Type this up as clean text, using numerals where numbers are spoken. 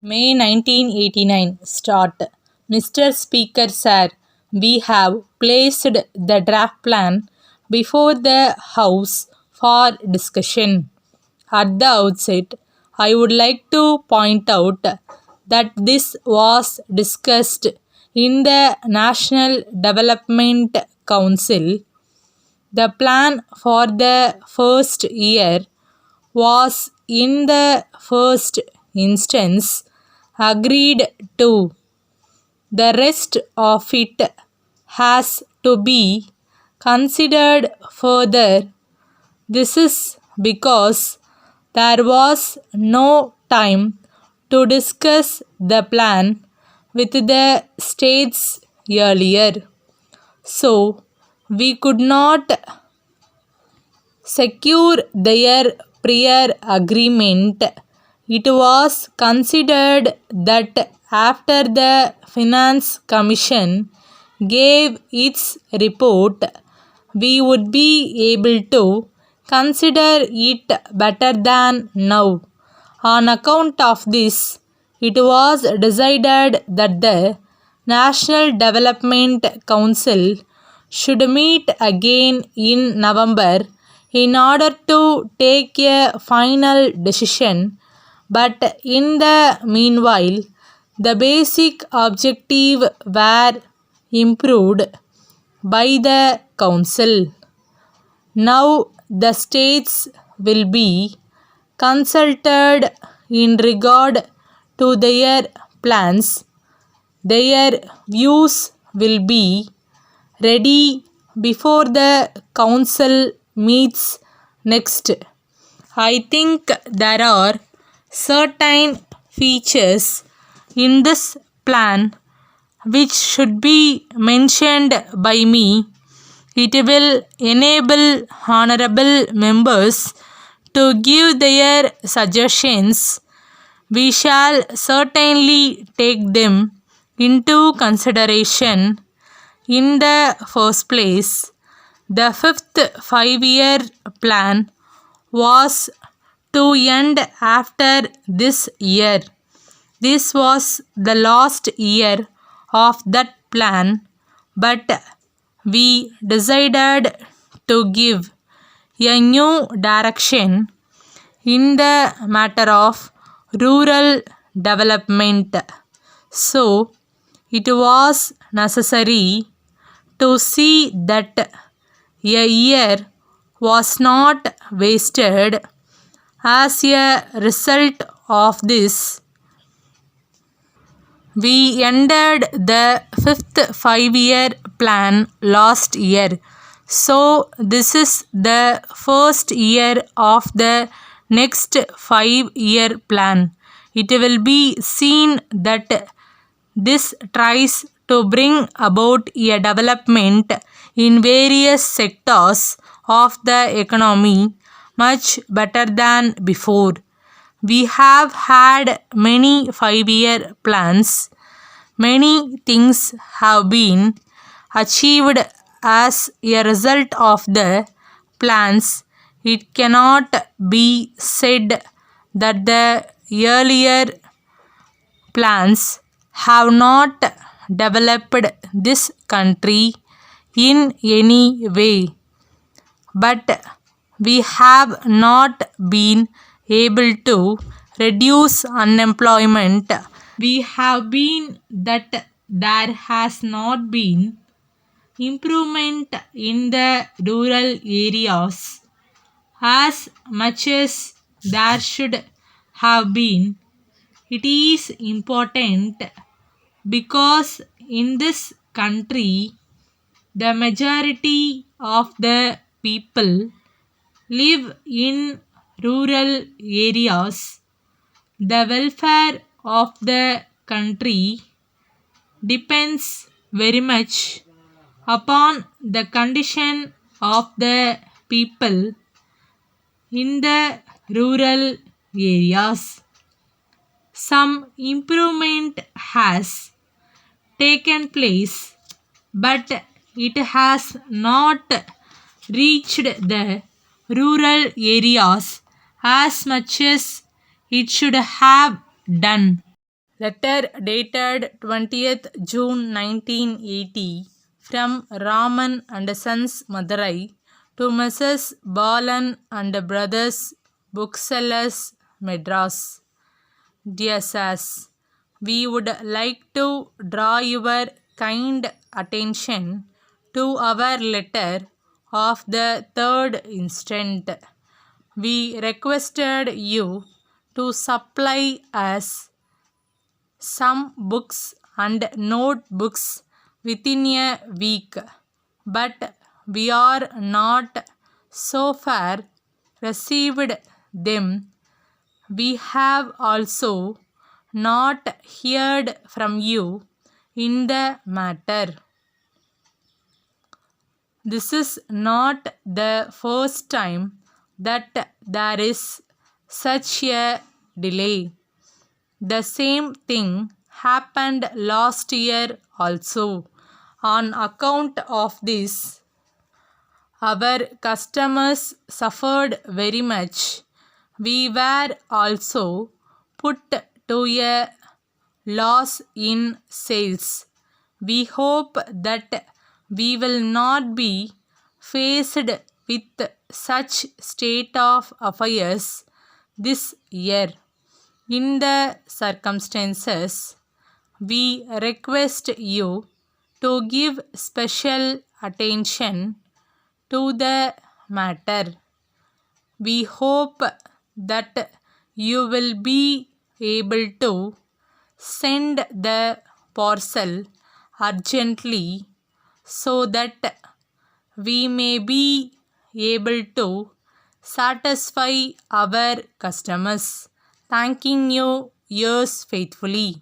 May 1989 start. Mr. Speaker Sir, we have placed the draft plan before the House for discussion. At the outset, I would like to point out that this was discussed in the National Development Council. The plan for the first year was in the first instance agreed to. The rest of it has to be considered further. This is because there was no time to discuss the plan with the states earlier. So, we could not secure their prior agreement. It was considered that after the Finance Commission gave its report, we would be able to consider it better than now. On account of this, it was decided that the National Development Council should meet again in November in order to take a final decision, but in the meanwhile, the basic objective were improved by the Council. Now the states will be consulted in regard to their plans. Their views will be ready before the Council meets next. I think there are certain features in this plan which should be mentioned by me. It will enable honorable members to give their suggestions. We shall certainly take them into consideration. In the first place, the fifth five-year plan was to end after this year. This was the last year of that plan, but we decided to give a new direction in the matter of rural development. So, it was necessary to see that a year was not wasted. As a result of this, we ended the fifth five-year plan last year. So, this is the first year of the next five-year plan. It will be seen that this tries to bring about a development in various sectors of the economy much better than before. We have had many five-year plans. Many things have been achieved as a result of the plans. It cannot be said that the earlier plans have not developed this country in any way, but we have not been able to reduce unemployment. We have been that there has not been improvement in the rural areas as much as there should have been. It is important because in this country the majority of the people live in rural areas. The welfare of the country depends very much upon the condition of the people in the rural areas. Some improvement has taken place, but it has not reached the rural areas as much as it should have done. Letter dated 20th June 1980 from Raman and Sons, Madurai to Mrs. Balan and Brothers, Booksellers, Madras. Dear Sirs, we would like to draw your kind attention to our letter of the 3rd instant. We requested you to supply us some books and notebooks within a week, but we are not so far received them. We have also not heard from you in the matter. This is not the first time that there is such a delay. The same thing happened last year also. On account of this, our customers suffered very much. We were also put to a loss in sales. We hope that we will not be faced with such state of affairs this year. In the circumstances, we request you to give special attention to the matter. We hope that you will be able to send the parcel urgently so that we may be able to satisfy our customers. Thanking you yours faithfully.